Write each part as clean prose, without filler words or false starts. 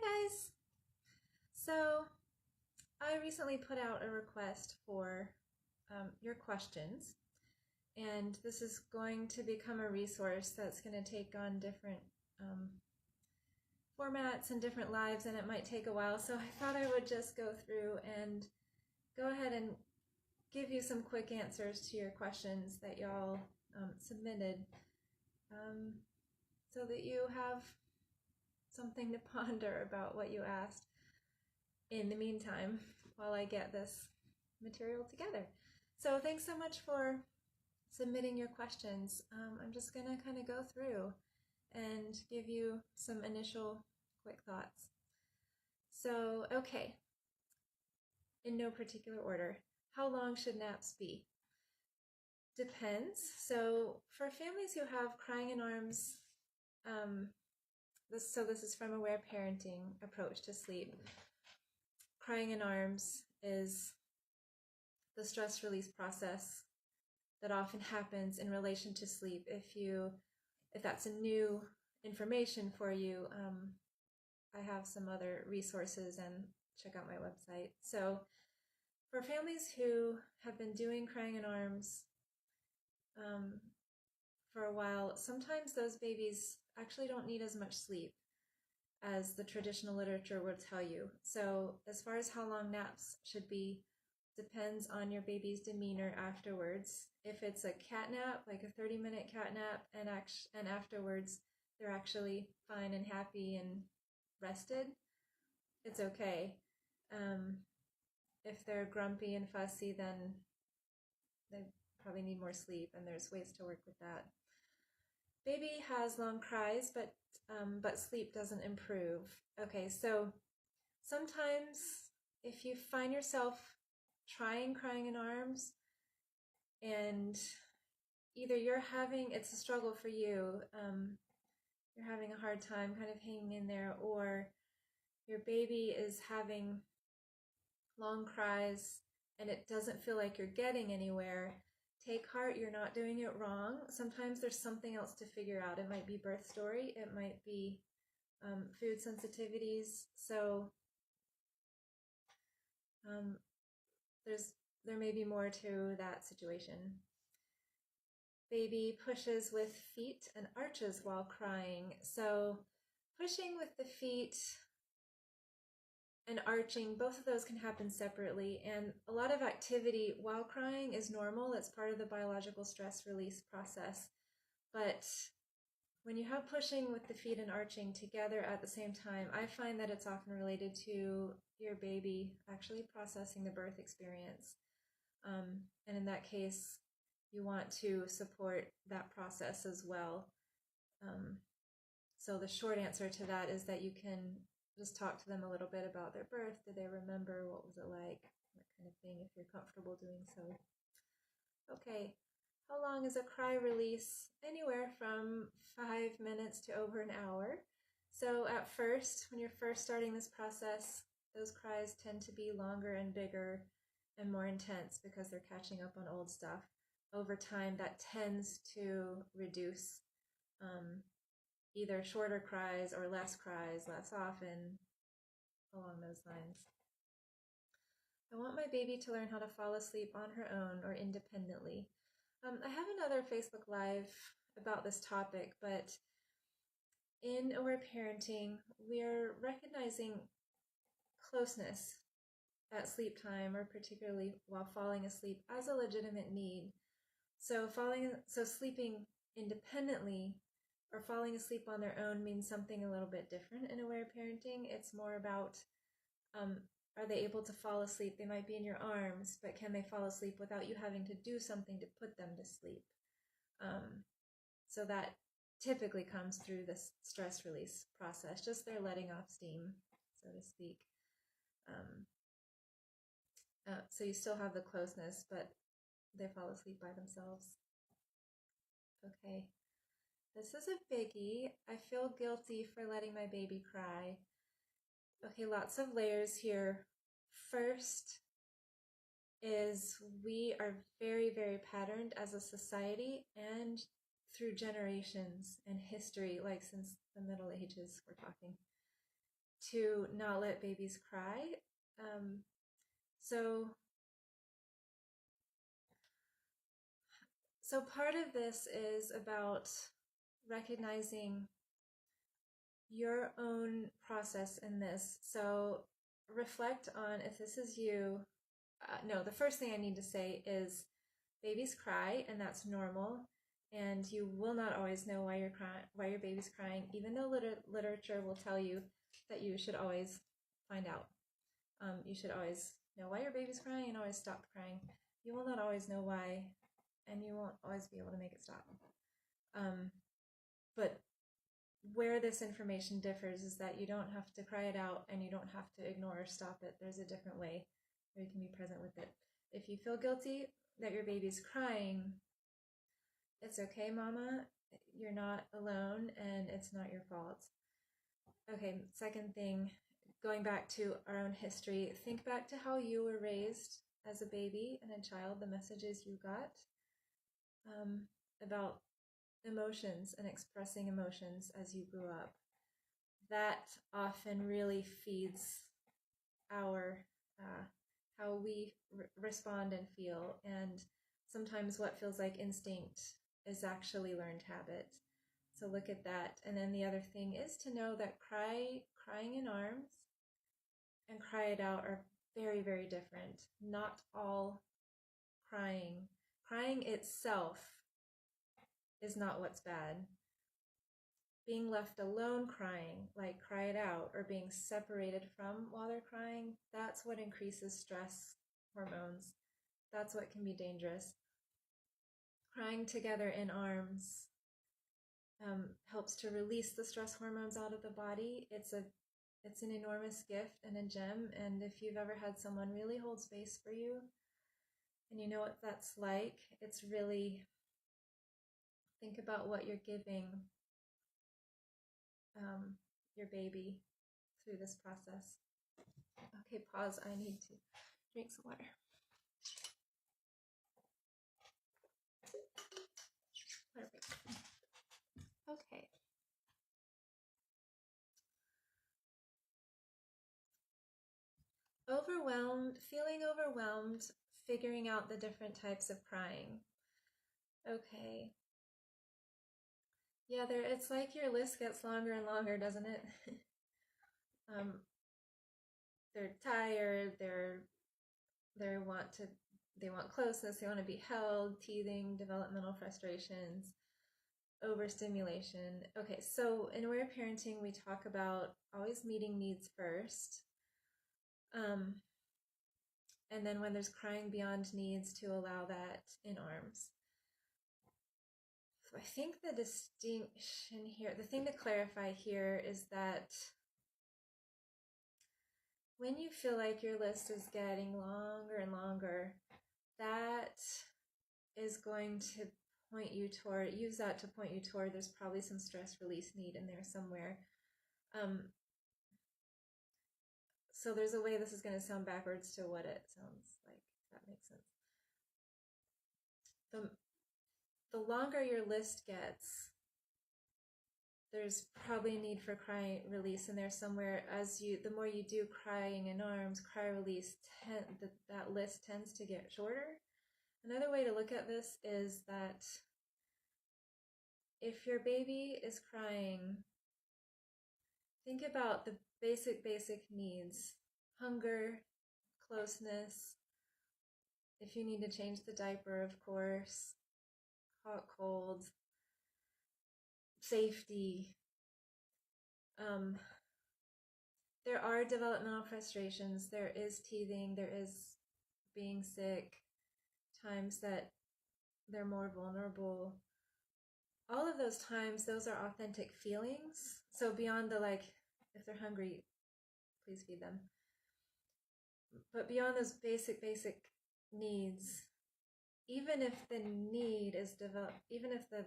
Hi guys! So I recently put out a request for your questions, and this is going to become a resource that's going to take on different um, formats and different lives, and it might take a while, so I thought I would just go through and go ahead and give you some quick answers to your questions that y'all submitted, so that you have something to ponder about what you asked in the meantime while I get this material together. So thanks so much for submitting your questions. I'm just going to kind of go through and give you some initial quick thoughts. So, okay, in no particular order, how long should naps be? Depends. So for families who have crying in arms, this is from Aware Parenting Approach to Sleep. Crying in arms is the stress release process that often happens in relation to sleep. If that's a new information for you, I have some other resources, and check out my website. So for families who have been doing crying in arms for a while, sometimes those babies actually don't need as much sleep as the traditional literature will tell you. So as far as how long naps should be, depends on your baby's demeanor afterwards. If it's a cat nap, like a 30-minute cat nap, and afterwards they're actually fine and happy and rested, it's okay. If they're grumpy and fussy, then they probably need more sleep, and there's ways to work with that. Baby has long cries, but sleep doesn't improve. Okay, so sometimes if you find yourself trying crying in arms, and either it's a struggle for you, you're having a hard time kind of hanging in there, or your baby is having long cries and it doesn't feel like you're getting anywhere, take heart, you're not doing it wrong. Sometimes there's something else to figure out. It might be birth story, it might be food sensitivities. So there may be more to that situation. Baby pushes with feet and arches while crying. So pushing with the feet and arching, both of those can happen separately, and a lot of activity while crying is normal. It's part of the biological stress release process. But when you have pushing with the feet and arching together at the same time, I find that it's often related to your baby actually processing the birth experience. And in that case, you want to support that process as well. So the short answer to that is that you can just talk to them a little bit about their birth. Did they remember? What was it like? That kind of thing, if you're comfortable doing so. Okay, how long is a cry release? Anywhere from 5 minutes to over an hour. So at first, when you're first starting this process, those cries tend to be longer and bigger and more intense because they're catching up on old stuff. Over time, that tends to reduce, either shorter cries or less cries, less often, along those lines. I want my baby to learn how to fall asleep on her own or independently. I have another Facebook Live about this topic, but in Aware Parenting, we're recognizing closeness at sleep time, or particularly while falling asleep, as a legitimate need. So sleeping independently or falling asleep on their own means something a little bit different in Aware Parenting. It's more about, are they able to fall asleep? They might be in your arms, but can they fall asleep without you having to do something to put them to sleep? So that typically comes through this stress release process, just they're letting off steam, so to speak. So you still have the closeness, but they fall asleep by themselves. Okay, this is a biggie. I feel guilty for letting my baby cry. Okay, lots of layers here. First is we are very, very patterned as a society and through generations and history, like since the Middle Ages we're talking, to not let babies cry. So part of this is about recognizing your own process in this. So reflect on if this is you. No, the first thing I need to say is babies cry, and that's normal. And you will not always know why your baby's crying, even though literature will tell you that you should always find out. You should always know why your baby's crying and always stop crying. You will not always know why, and you won't always be able to make it stop. But where this information differs is that you don't have to cry it out, and you don't have to ignore or stop it. There's a different way where you can be present with it. If you feel guilty that your baby's crying, it's okay, mama. You're not alone, and it's not your fault. Okay, second thing, going back to our own history, think back to how you were raised as a baby and a child, the messages you got about emotions and expressing emotions as you grew up. That often really feeds our how we respond and feel, and sometimes what feels like instinct is actually learned habit. So look at that. And then the other thing is to know that crying in arms and cry it out are very, very different. Not all crying itself is not what's bad. Being left alone crying, like cry it out, or being separated from while they're crying, that's what increases stress hormones. That's what can be dangerous. Crying together in arms helps to release the stress hormones out of the body. It's an enormous gift and a gem, and if you've ever had someone really hold space for you, and you know what that's like, it's really, think about what you're giving your baby through this process. Okay, pause. I need to drink some water. Perfect. Okay. Feeling overwhelmed, figuring out the different types of crying. Okay. Yeah, it's like your list gets longer and longer, doesn't it? They're tired, they want closeness, they want to be held, teething, developmental frustrations, overstimulation. Okay, so in Aware Parenting, we talk about always meeting needs first. And then when there's crying beyond needs, to allow that in arms. So I think the distinction here, the thing to clarify here is that when you feel like your list is getting longer and longer, that is going to use that to point you toward there's probably some stress release need in there somewhere. So there's a way this is going to sound backwards to what it sounds like, if that makes sense. The longer your list gets, there's probably a need for cry release in there somewhere. The more you do crying in arms, cry release, that list tends to get shorter. Another way to look at this is that if your baby is crying, think about the basic needs: hunger, closeness, if you need to change the diaper, of course, hot, cold, safety. There are developmental frustrations, there is teething, there is being sick, times that they're more vulnerable. All of those times, those are authentic feelings. So beyond the if they're hungry, please feed them. But beyond those basic needs, even if the need is even if the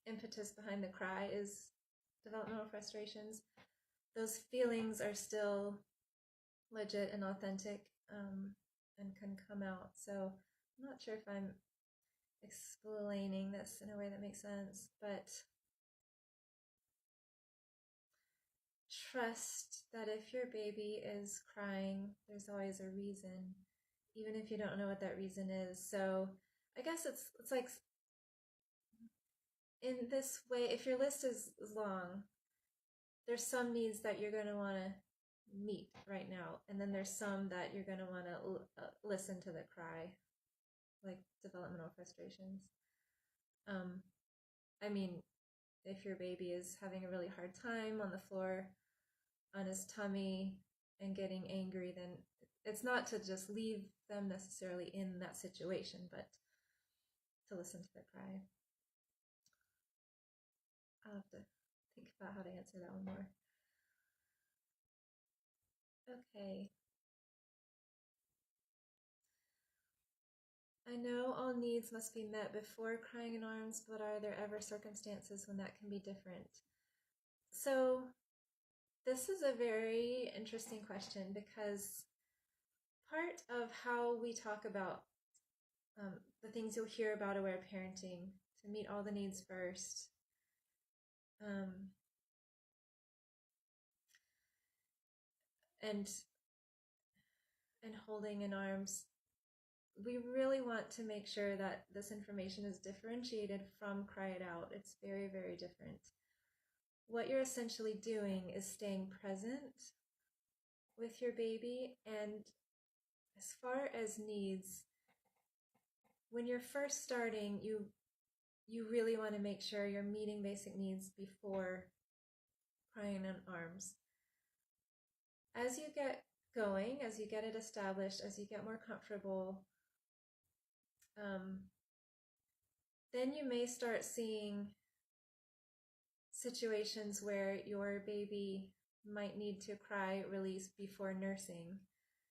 impetus behind the cry is developmental frustrations, those feelings are still legit and authentic, and can come out. So I'm not sure if I'm explaining this in a way that makes sense, but trust that if your baby is crying, there's always a reason, even if you don't know what that reason is. So I guess it's like in this way, if your list is long, there's some needs that you're going to want to meet right now, and then there's some that you're going to want to listen to the cry, like developmental frustrations. I mean, if your baby is having a really hard time on the floor on his tummy and getting angry, then it's not to just leave them necessarily in that situation, but to listen to the cry. I'll have to think about how to answer that one more. Okay. I know all needs must be met before crying in arms, but are there ever circumstances when that can be different? So this is a very interesting question, because part of how we talk about the things you'll hear about aware parenting, to meet all the needs first, and holding in arms, we really want to make sure that this information is differentiated from cry it out. It's very, very different. What you're essentially doing is staying present with your baby, and as far as needs, when you're first starting, you really want to make sure you're meeting basic needs before crying in arms. As you get going, as you get it established, as you get more comfortable, then you may start seeing situations where your baby might need to cry release before nursing.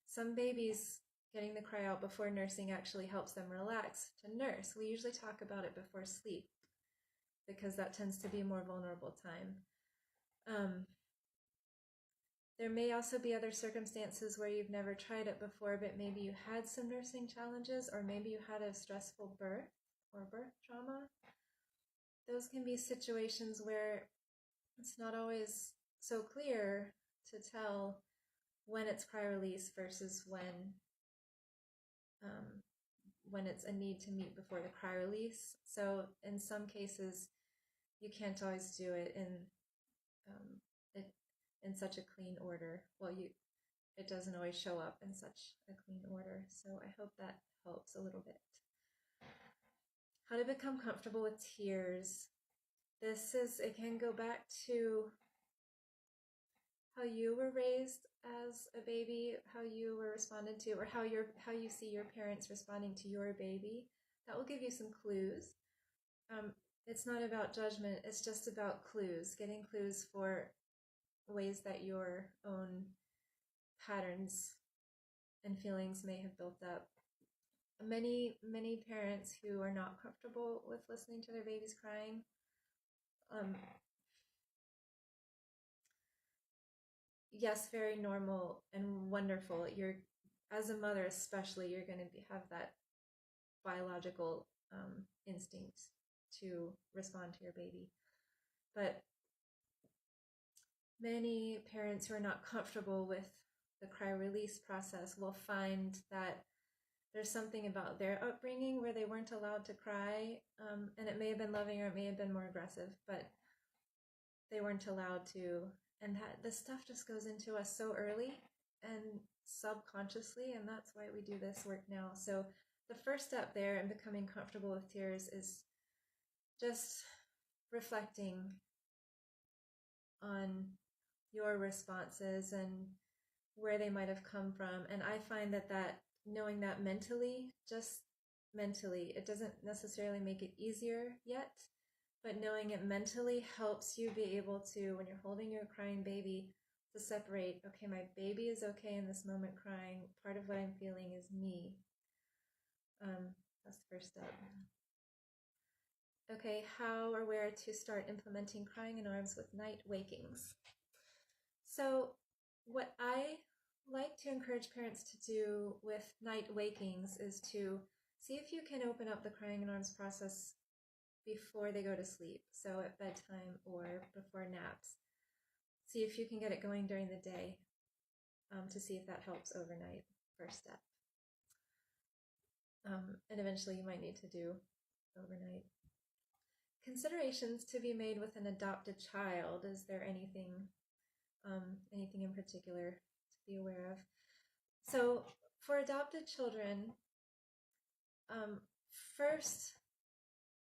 Some babies getting the cry out before nursing actually helps them relax to nurse. We usually talk about it before sleep because that tends to be a more vulnerable time. There may also be other circumstances where you've never tried it before, but maybe you had some nursing challenges, or maybe you had a stressful birth or birth trauma. Those can be situations where it's not always so clear to tell when it's cry release versus when it's a need to meet before the cry release. So in some cases, you can't always do it in such a clean order. Well, it doesn't always show up in such a clean order. So I hope that helps a little bit. How to become comfortable with tears. It can go back to how you were raised as a baby, how you were responded to, or how you see your parents responding to your baby. That will give you some clues. It's not about judgment, it's just about clues, getting clues for ways that your own patterns and feelings may have built up. Many parents who are not comfortable with listening to their babies crying, yes, very normal and wonderful. As a mother especially, you're going to have that biological instinct to respond to your baby. But many parents who are not comfortable with the cry release process will find that there's something about their upbringing where they weren't allowed to cry, and it may have been loving or it may have been more aggressive, but they weren't allowed to. And that this stuff just goes into us so early and subconsciously, and that's why we do this work now. So the first step there in becoming comfortable with tears is just reflecting on your responses and where they might have come from. And I find that knowing that mentally, just mentally, it doesn't necessarily make it easier yet, but knowing it mentally helps you be able to, when you're holding your crying baby, to separate, okay, my baby is okay in this moment crying. Part of what I'm feeling is me. That's the first step. Okay, how or where to start implementing crying in arms with night wakings. So what I like to encourage parents to do with night wakings is to see if you can open up the crying in arms process before they go to sleep, so at bedtime or before naps. see if you can get it going during the day, to see if that helps overnight. First step. And eventually you might need to do overnight. Considerations to be made with an adopted child. Is there anything in particular to be aware of? So for adopted children, first,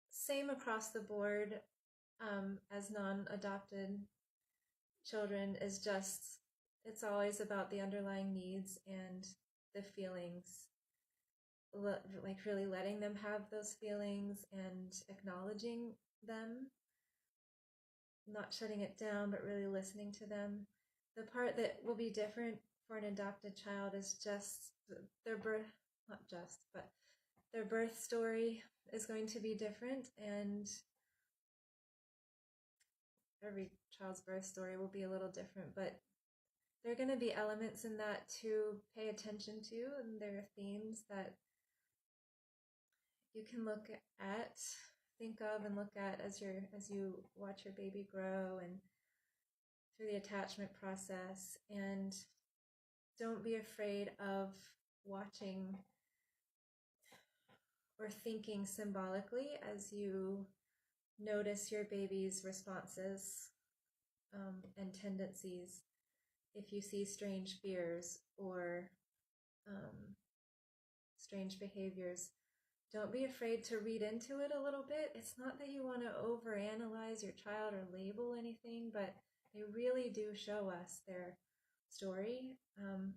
same across the board as non-adopted children, is just, it's always about the underlying needs and the feelings, like really letting them have those feelings and acknowledging them, not shutting it down, but really listening to them. The part that will be different for an adopted child is just their birth, not just, but their birth story is going to be different, and every child's birth story will be a little different, but there are going to be elements in that to pay attention to, and there are themes that you can look at, think of, and look at as you watch your baby grow and through the attachment process. And don't be afraid of watching or thinking symbolically as you notice your baby's responses and tendencies. If you see strange fears or strange behaviors, don't be afraid to read into it a little bit. It's not that you want to overanalyze your child or label anything, but they really do show us their story.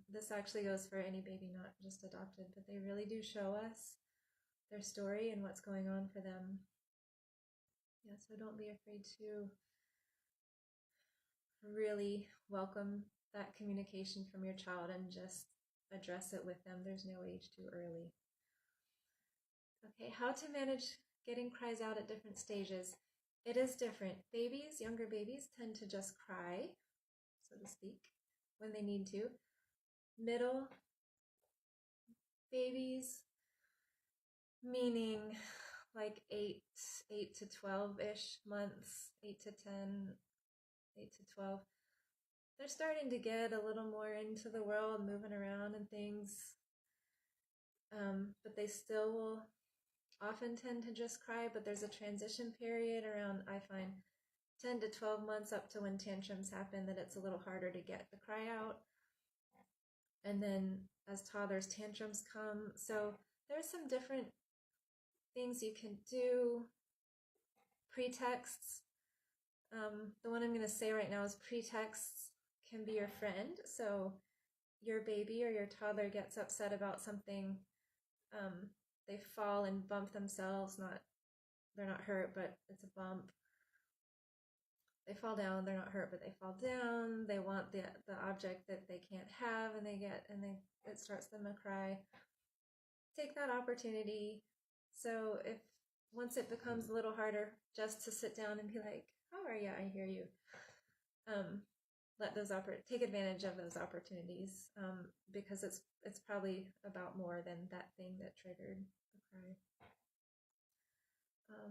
This actually goes for any baby, not just adopted, but they really do show us their story and what's going on for them. Yeah, so don't be afraid to really welcome that communication from your child and just address it with them. There's no age too early. Okay, how to manage getting cries out at different stages. It is different. Babies, younger babies, tend to just cry, so to speak, when they need to. Middle babies, meaning like 8 to 12-ish months, 8 to 10, 8 to 12, they're starting to get a little more into the world, moving around and things, but they still will often tend to just cry. But there's a transition period around, I find, 10 to 12 months up to when tantrums happen, that it's a little harder to get the cry out. And then as toddlers, tantrums come. So there's some different things you can do. Pretexts. The one I'm going to say right now is pretexts can be your friend. So your baby or your toddler gets upset about something. They fall and bump themselves. They're not hurt, but it's a bump. They fall down. They're not hurt, but they fall down. They want the object that they can't have, and it starts them to cry. Take that opportunity. So once it becomes a little harder, just to sit down and be like, "How are you? I hear you." Take advantage of those opportunities, because it's probably about more than that thing that triggered the cry.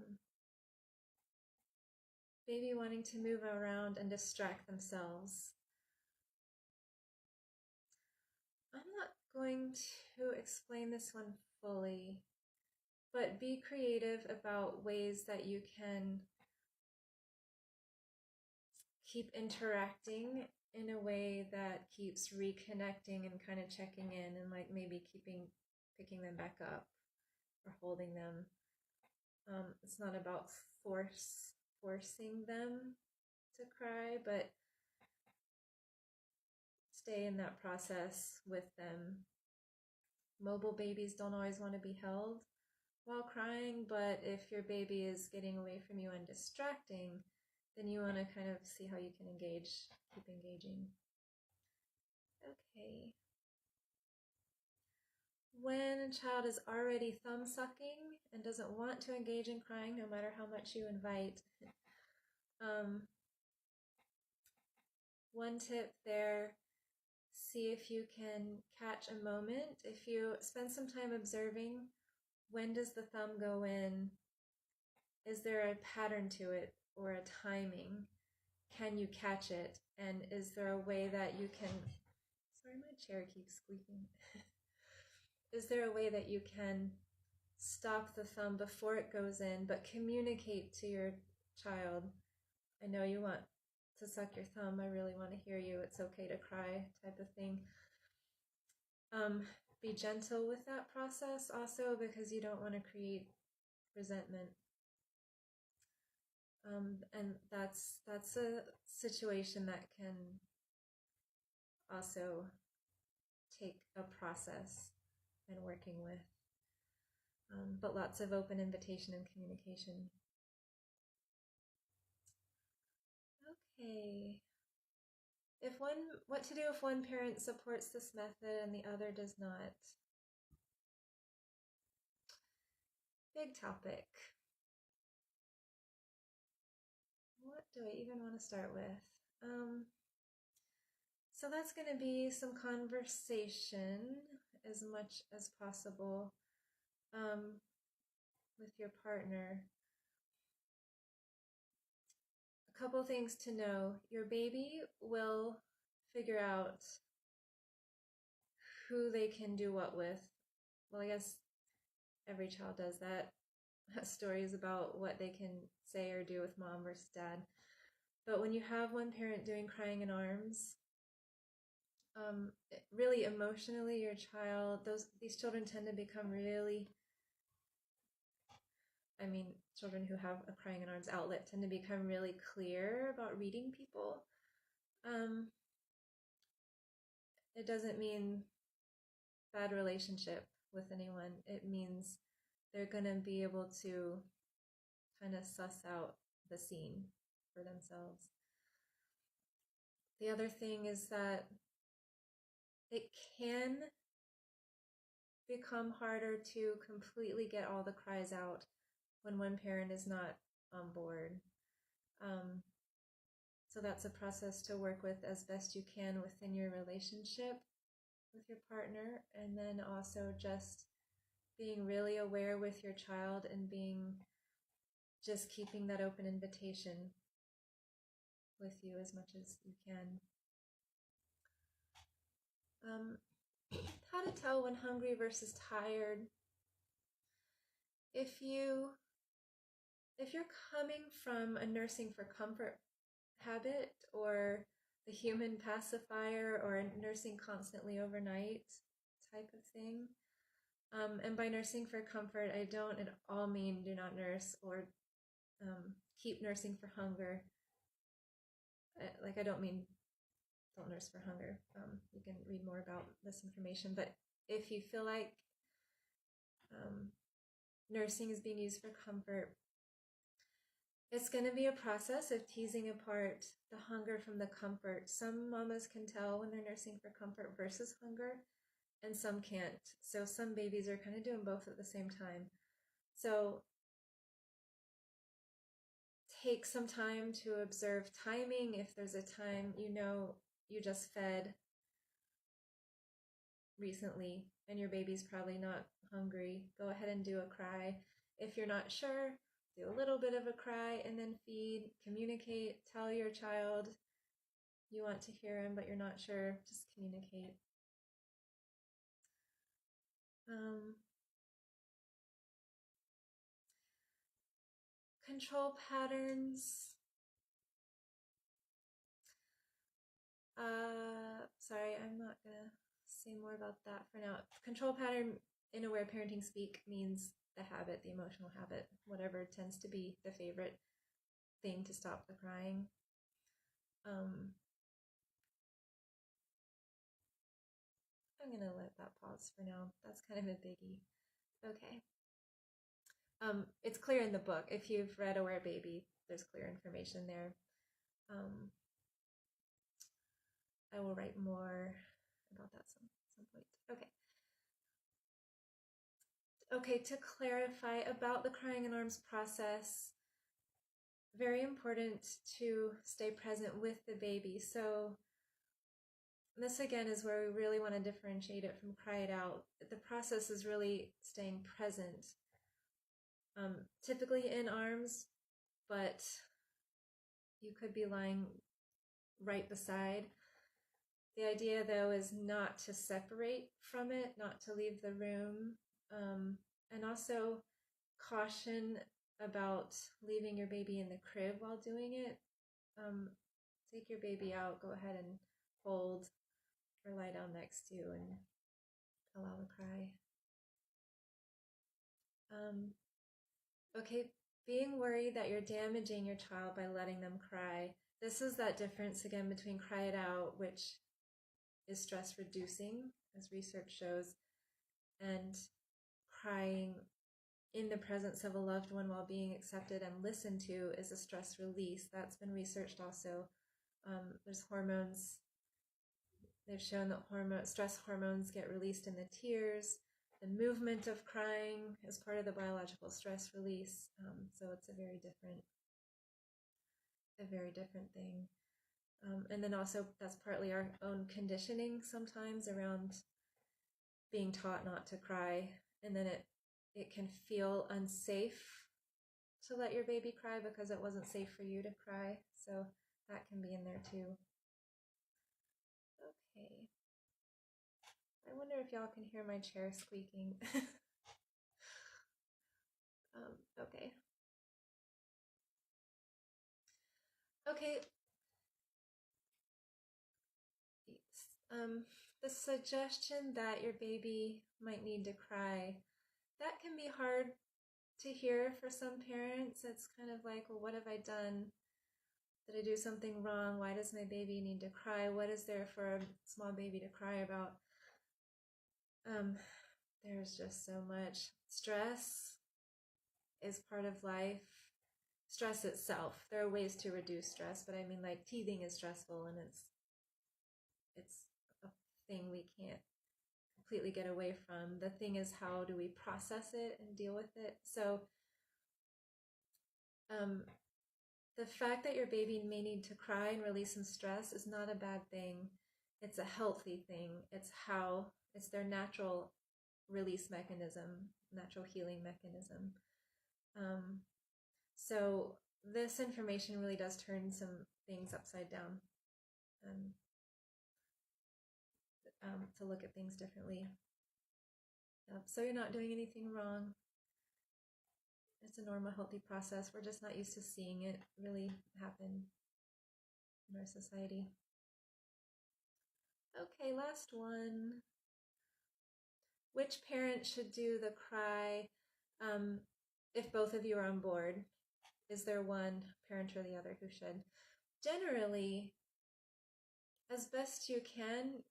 Baby wanting to move around and distract themselves. I'm not going to explain this one fully, but be creative about ways that you can keep interacting in a way that keeps reconnecting and kind of checking in, and like maybe picking them back up or holding them. It's not about forcing them to cry, but stay in that process with them. Mobile babies don't always want to be held while crying, but if your baby is getting away from you and distracting, then you want to kind of see how you can keep engaging. Okay. When a child is already thumb sucking and doesn't want to engage in crying, no matter how much you invite, one tip there, see if you can catch a moment. If you spend some time observing, when does the thumb go in? Is there a pattern to it or a timing? can you catch it? And is there a way that you can, sorry, my chair keeps squeaking. Is there a way that you can stop the thumb before it goes in, but communicate to your child, I know you want to suck your thumb, I really want to hear you, it's okay to cry, type of thing. Be gentle with that process also, because you don't want to create resentment. And that's a situation that can also take a process and working with. But lots of open invitation and communication. Okay. What to do if one parent supports this method and the other does not? Big topic. What do I even want to start with? So that's going to be some conversation as much as possible with your partner. A couple things to know. Your baby will figure out who they can do what with. Well, I guess every child does that. Stories about what they can say or do with mom versus dad. But when you have one parent doing crying in arms, really emotionally, your child, these children tend to become really, children who have a crying in arms outlet tend to become really clear about reading people. It doesn't mean bad relationship with anyone. It means they're going to be able to kind of suss out the scene for themselves. The other thing is that it can become harder to completely get all the cries out when one parent is not on board. So that's a process to work with as best you can within your relationship with your partner, and then also just being really aware with your child and just keeping that open invitation with you as much as you can. How to tell when hungry versus tired. If you're coming from a nursing for comfort habit or the human pacifier or a nursing constantly overnight type of thing, and by nursing for comfort, I don't at all mean do not nurse or keep nursing for hunger. I don't mean don't nurse for hunger. You can read more about this information, but if you feel like nursing is being used for comfort, it's going to be a process of teasing apart the hunger from the comfort. Some mamas can tell when they're nursing for comfort versus hunger, and some can't. So some babies are kind of doing both at the same time. So take some time to observe timing. If there's a time you just fed recently and your baby's probably not hungry, go ahead and do a cry. If you're not sure, do a little bit of a cry and then feed, communicate, tell your child you want to hear him but you're not sure, just communicate. Control patterns. Sorry, I'm not gonna say more about that for now. Control pattern in aware parenting speak means the habit, the emotional habit, whatever tends to be the favorite thing to stop the crying. I'm gonna let that pause for now. That's kind of a biggie. Okay. It's clear in the book. If you've read Aware Baby, there's clear information there. I will write more about that some point. Okay. Okay, to clarify about the crying in arms process, very important to stay present with the baby. So this again is where we really want to differentiate it from cry it out. The process is really staying present, typically in arms, but you could be lying right beside. The idea, though, is not to separate from it, not to leave the room, and also caution about leaving your baby in the crib while doing it. Take your baby out, go ahead and hold or lie down next to and allow the cry. Okay, being worried that you're damaging your child by letting them cry. This is that difference again between cry it out, which is stress reducing, as research shows, and crying in the presence of a loved one while being accepted and listened to is a stress release. That's been researched also. There's hormones. They've shown that stress hormones get released in the tears. The movement of crying is part of the biological stress release. So it's a very different thing. And then also that's partly our own conditioning sometimes around being taught not to cry. And then it can feel unsafe to let your baby cry because it wasn't safe for you to cry. So that can be in there too. Okay. I wonder if y'all can hear my chair squeaking. Okay. Okay. The suggestion that your baby might need to cry, that can be hard to hear for some parents. It's kind of like, well, what have I done? Did I do something wrong? Why does my baby need to cry? What is there for a small baby to cry about? There's just so much. Stress is part of life. Stress itself. There are ways to reduce stress, but I mean, like, teething is stressful, and it's a thing we can't completely get away from. The thing is, how do we process it and deal with it? So the fact that your baby may need to cry and release some stress is not a bad thing. It's a healthy thing. It's their natural release mechanism, natural healing mechanism. So this information really does turn some things upside down, to look at things differently. So you're not doing anything wrong. It's a normal, healthy process. We're just not used to seeing it really happen in our society. Okay, last one. Which parent should do the cry if both of you are on board? Is there one parent or the other who should? Generally, as best you can,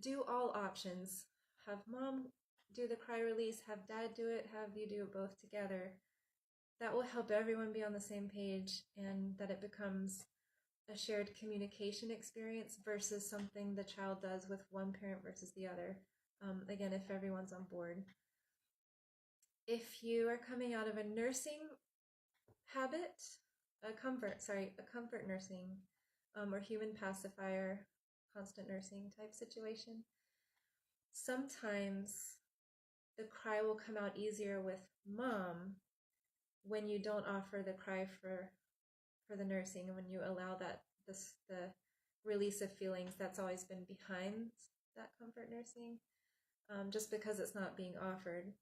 do all options. Have mom do the cry release, have dad do it, have you do it both together. That will help everyone be on the same page and that it becomes a shared communication experience versus something the child does with one parent versus the other. Again, if everyone's on board. If you are coming out of a nursing habit, a comfort nursing, or human pacifier, constant nursing type situation, sometimes the cry will come out easier with mom when you don't offer the cry for the nursing, and when you allow the release of feelings that's always been behind that comfort nursing, just because it's not being offered.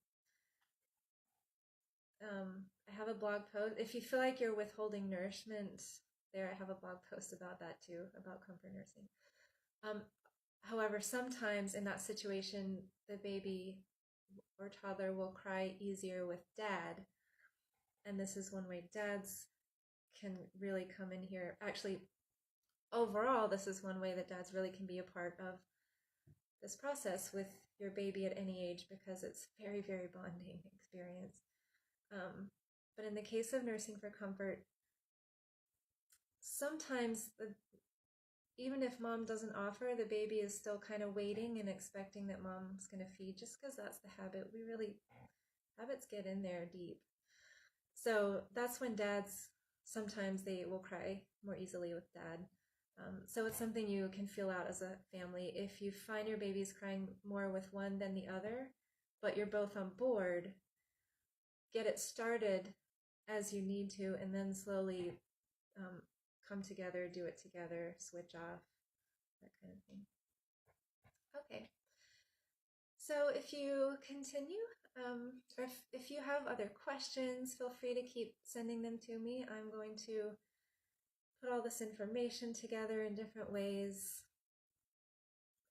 I have a blog post. If you feel like you're withholding nourishment, I have a blog post about that too, about comfort nursing. However, sometimes in that situation, the baby or toddler will cry easier with dad. And this is one way dads can really come in here. Actually, overall, this is one way that dads really can be a part of this process with your baby at any age, because it's very, very bonding experience. But in the case of nursing for comfort, sometimes even if mom doesn't offer, the baby is still kind of waiting and expecting that mom's going to feed, just because that's the habit. Habits get in there deep. So that's when dads, sometimes they will cry more easily with dad. So it's something you can feel out as a family. If you find your baby's crying more with one than the other, but you're both on board, get it started as you need to, and then slowly come together, do it together, switch off, that kind of thing. Okay. So if you continue, or if you have other questions, feel free to keep sending them to me. I'm going to put all this information together in different ways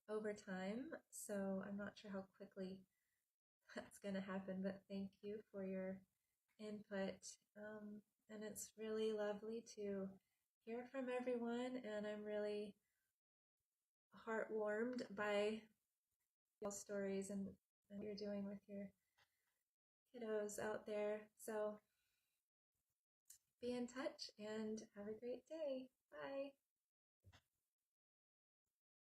over time, so I'm not sure how quickly that's going to happen, but thank you for your input. And it's really lovely to hear from everyone, and I'm really heartwarmed by your stories and what you're doing with your kiddos out there. So be in touch and have a great day. Bye.